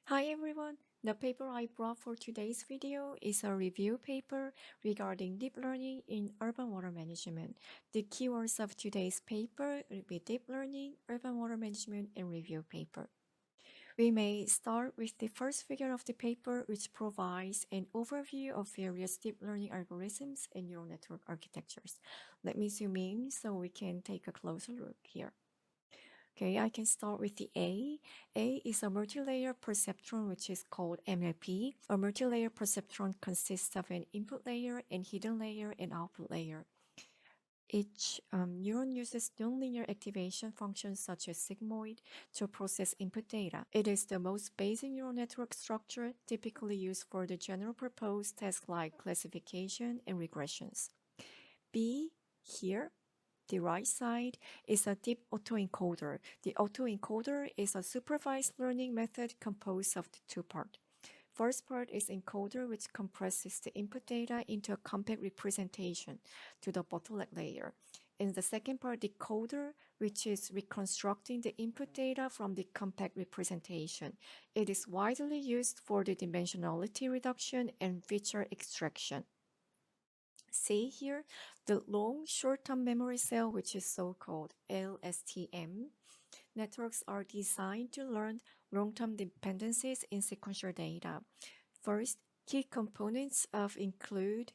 Hi everyone! The paper I brought for today's video is a review paper regarding deep learning in urban water management. The keywords of today's paper will be deep learning, urban water management, and review paper. We may start with the first figure of the paper, which provides an overview of various deep learning algorithms and neural network architectures. Let me zoom in so we can take a closer look here. Okay, I can start with the A. A is a multi-layer perceptron, which is called MLP. A multi-layer perceptron consists of an input layer, and hidden layer, and output layer. Each neuron uses nonlinear activation functions such as sigmoid to process input data. It is the most basic neural network structure typically used for the general purpose tasks like classification and regressions. B here, the right side, is a deep autoencoder. The autoencoder is a supervised learning method composed of the two parts. First part is encoder, which compresses the input data into a compact representation to the bottleneck layer. And the second part, decoder, which is reconstructing the input data from the compact representation. It is widely used for the dimensionality reduction and feature extraction. See here, the long short-term memory cell, which is so-called LSTM. Networks are designed to learn long-term dependencies in sequential data. First, key components include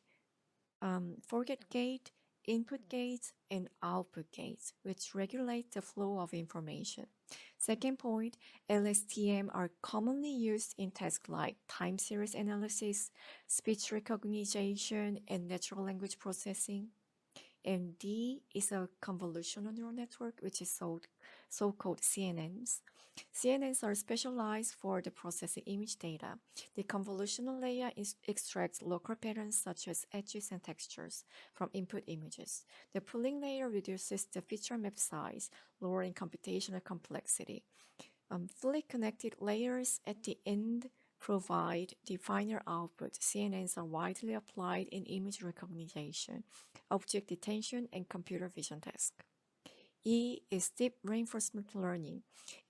forget gate, input gates, and output gates, which regulate the flow of information. Second point, LSTM are commonly used in tasks like time series analysis, speech recognition, and natural language processing. And D is a convolutional neural network, which is so-called CNNs. CNNs are specialized for the processing image data. The convolutional layer extracts local patterns such as edges and textures from input images. The pooling layer reduces the feature map size, lowering computational complexity. Fully connected layers at the end provide the finer output. CNNs are widely applied in image recognition, object detection, and computer vision tasks. E is deep reinforcement learning,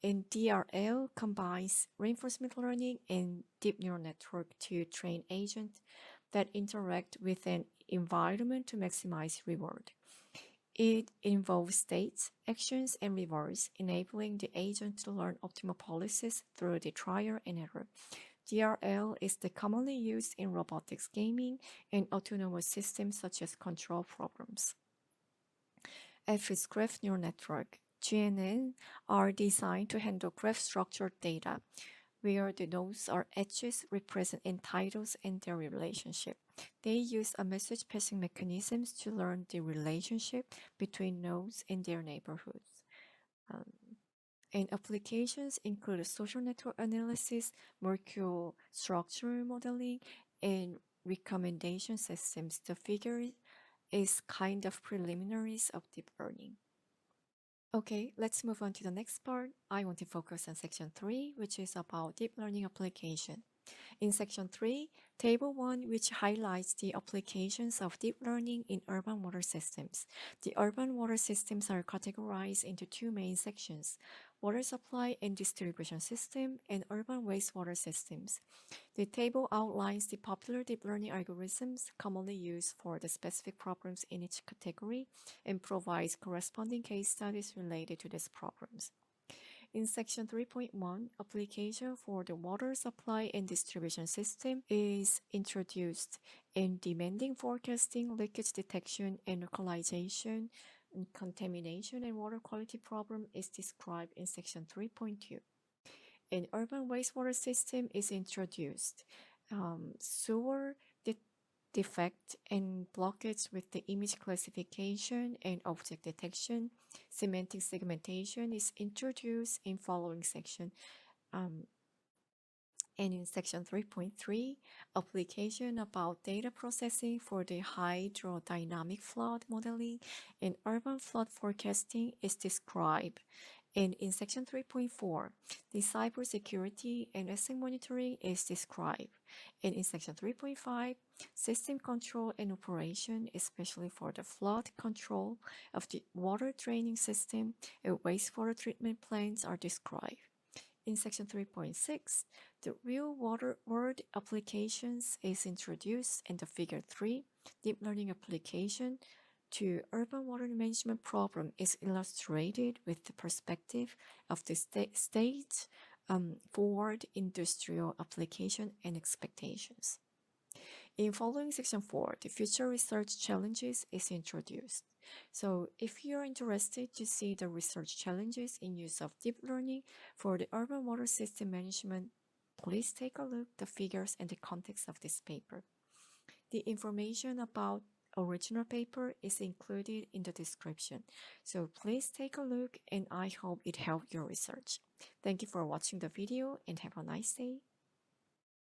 and DRL combines reinforcement learning and deep neural network to train agents that interact with an environment to maximize reward. It involves states, actions, and rewards, enabling the agent to learn optimal policies through the trial and error. DRL is the commonly used in robotics gaming and autonomous systems such as control programs. F is graph neural network. GNN are designed to handle graph structured data, where the nodes or edges represent entitles and their relationship. They use a message passing mechanisms to learn the relationship between nodes and their neighborhoods. And applications include social network analysis, molecular structure modeling, and recommendation systems. The figure is kind of preliminaries of deep learning. Okay, let's move on to the next part. I want to focus on section 3, which is about deep learning application. In section 3, table 1, which highlights the applications of deep learning in urban water systems. The urban water systems are categorized into two main sections: water supply and distribution system, and urban wastewater systems. The table outlines the popular deep learning algorithms commonly used for the specific problems in each category and provides corresponding case studies related to these problems. In section 3.1, application for the water supply and distribution system is introduced, and demanding forecasting, leakage detection, and localization, and contamination and water quality problem is described in section 3.2. An urban wastewater system is introduced. Sewer defect and blockage with the image classification and object detection. Semantic segmentation is introduced in following section. And in section 3.3, application about data processing for the hydrodynamic flood modeling and urban flood forecasting is described. And in section 3.4, the cybersecurity and asset monitoring is described. And in section 3.5, system control and operation, especially for the flood control of the water draining system and wastewater treatment plants, are described. in section 3.6, the real-world applications is introduced, and the figure 3, deep learning application to urban water management problem is illustrated with the perspective of the state forward industrial application and expectations. In following section 4, the future research challenges is introduced. So if you're interested to see the research challenges in use of deep learning for the urban water system management, please take a look at the figures and the context of this paper. The information about original paper is included in the description. So please take a look, and I hope it helped your research. Thank you for watching the video and have a nice day.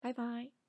Bye bye.